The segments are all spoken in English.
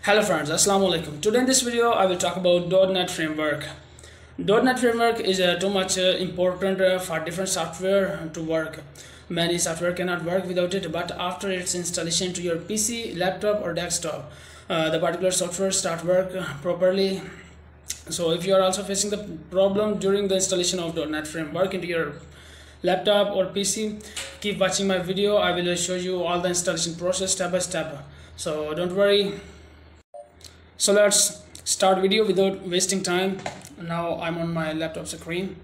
Hello friends, Assalamu alaikum. Today in this video I will talk about .NET Framework. .NET Framework is too much important for different software to work. Many software cannot work without it, but after its installation to your PC, laptop or desktop, the particular software start work properly. So if you are also facing the problem during the installation of .NET Framework into your laptop or PC, keep watching my video. I will show you all the installation process step by step. So don't worry. So let's start video without wasting time. Now I'm on my laptop screen.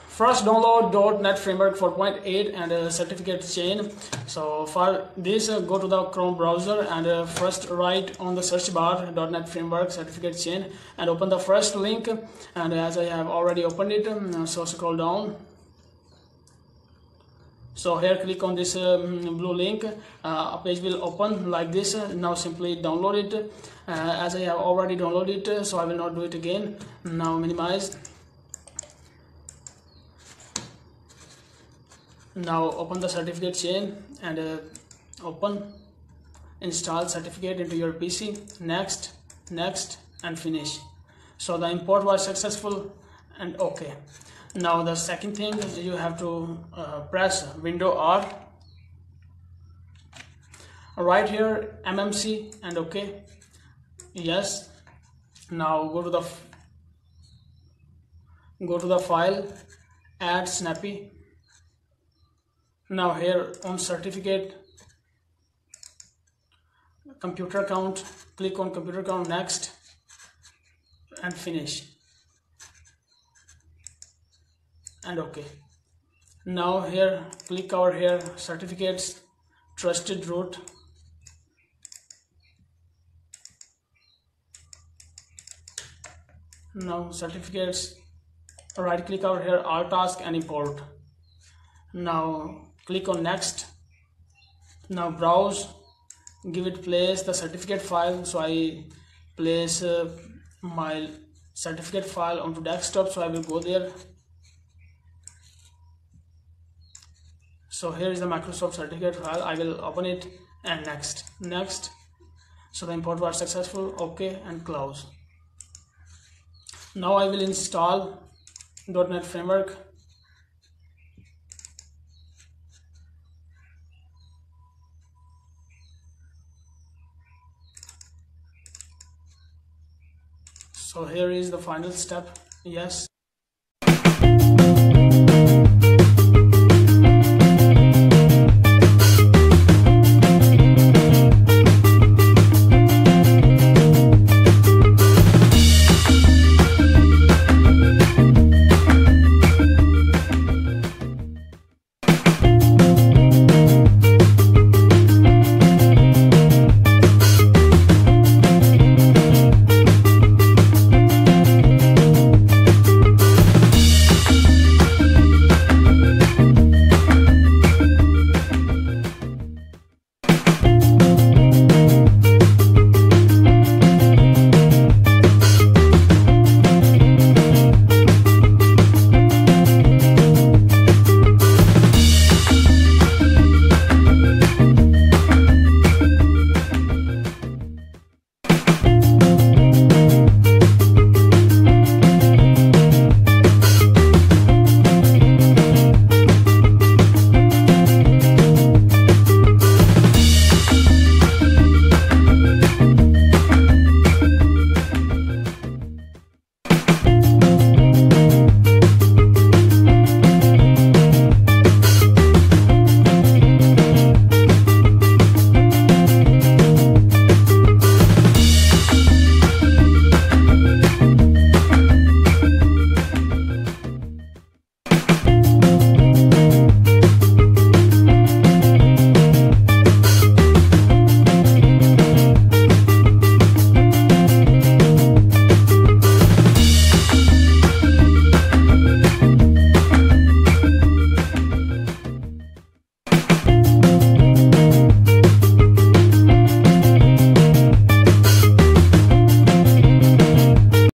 First download .NET Framework 4.8 and a certificate chain. So for this go to the Chrome browser and first write on the search bar .NET Framework certificate chain and open the first link, and as I have already opened it, so scroll down. So here click on this blue link, a page will open like this. Now simply download it. As I have already downloaded it, so I will not do it again. Now minimize. Now open the certificate chain and open install certificate into your PC. Next, next and finish. So the import was successful and okay. Now the second thing is you have to press Window R, right here MMC and OK. Yes. Now go to the file, add snappy. Now here on certificate, computer account, click on computer account, next and finish and OK. Now here click over here certificates, trusted root, now certificates, right click over here all task and import. Now click on next. Now browse, give it place the certificate file. So I place my certificate file onto desktop, so I will go there. So here is the Microsoft certificate file. I will open it and next. So the import was successful. OK and close. Now I will install .NET Framework. So here is the final step. Yes.